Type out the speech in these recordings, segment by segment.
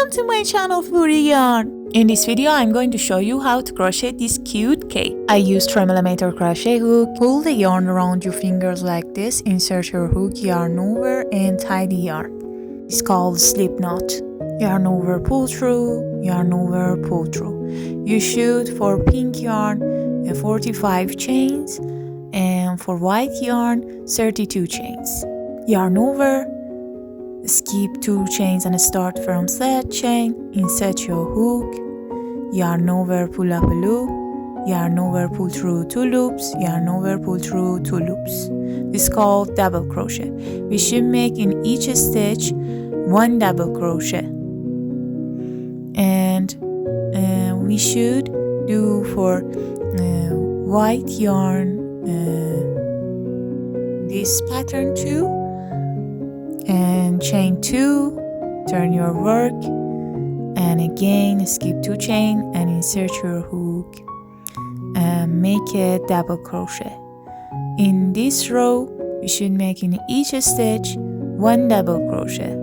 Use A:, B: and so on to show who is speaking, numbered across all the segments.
A: Welcome to my channel Flurry Yarn. In this video I'm going to show you how to crochet this cute cake. I used 3mm crochet hook. Pull the yarn around your fingers like this, insert your hook, yarn over and tie the yarn. It's called slip knot. Yarn over, pull through, yarn over, pull through. You should for pink yarn 45 chains and for white yarn 32 chains. Yarn over, skip 2 chains and start from third chain, insert your hook, yarn over, pull up a loop, yarn over, pull through 2 loops, yarn over, pull through 2 loops. This is called double crochet. We should make in each stitch 1 double crochet, and we should do for white yarn this pattern too, and chain 2, turn your work, and again skip 2 chain and insert your hook and make a double crochet. In this row we should make in each stitch 1 double crochet.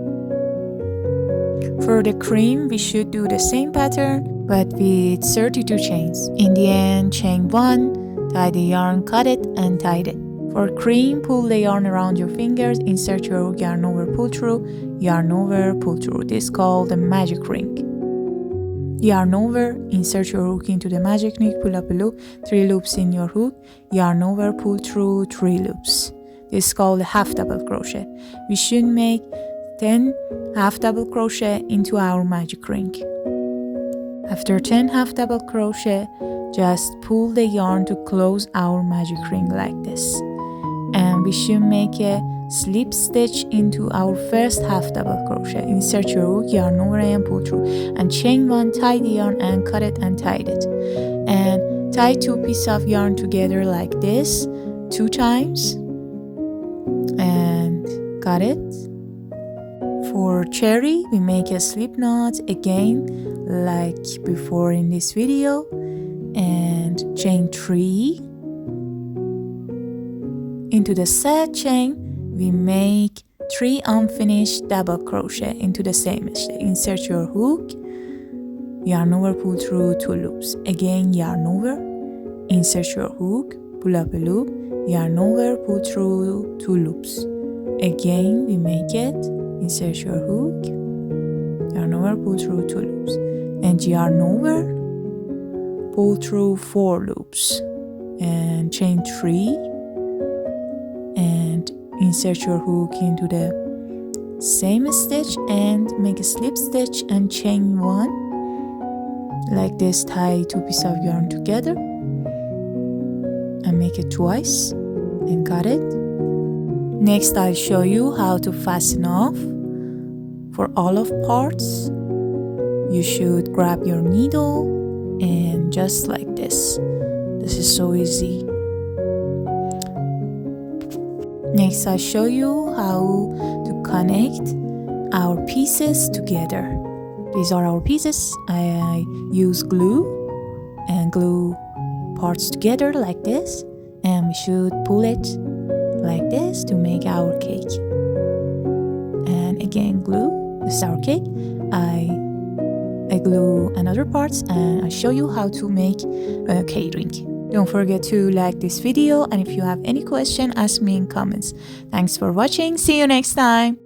A: For the cream we should do the same pattern but with 32 chains. In the end, chain 1, tie the yarn, cut it and tie it. For cream, pull the yarn around your fingers, insert your hook, yarn over, pull through, yarn over, pull through. This is called the magic ring. Yarn over, insert your hook into the magic ring, pull up a loop, 3 loops in your hook, yarn over, pull through, 3 loops. This is called the half double crochet. We should make 10 half double crochet into our magic ring. After 10 half double crochet, just pull the yarn to close our magic ring like this. And we should make a slip stitch into our first half double crochet. Insert your hook, yarn over and pull through, and chain 1, tie the yarn and cut it and tie it. And tie 2 pieces of yarn together like this 2 times and cut it. For cherry, we make a slip knot again like before in this video, and chain 3. Into the third chain we make 3 unfinished double crochet into the same stitch. Insert your hook, yarn over, pull through 2 loops. Again yarn over, insert your hook, pull up a loop, yarn over, pull through 2 loops. Again we make it, insert your hook, yarn over, pull through 2 loops, and yarn over, pull through 4 loops, and chain 3 and insert your hook into the same stitch and make a slip stitch and chain 1 like this. Tie 2 pieces of yarn together and make it twice and cut it. Next I'll show you how to fasten off. For all of parts you should grab your needle and just like this. This is so easy. Next I'll show you how to connect our pieces together. These are our pieces. I use glue and glue parts together like this, and we should pull it like this to make our cake. And again glue. This is our cake. I glue another parts and I show you how to make a cake ring. Don't forget to like this video, and if you have any question, ask me in comments. Thanks for watching. See you next time.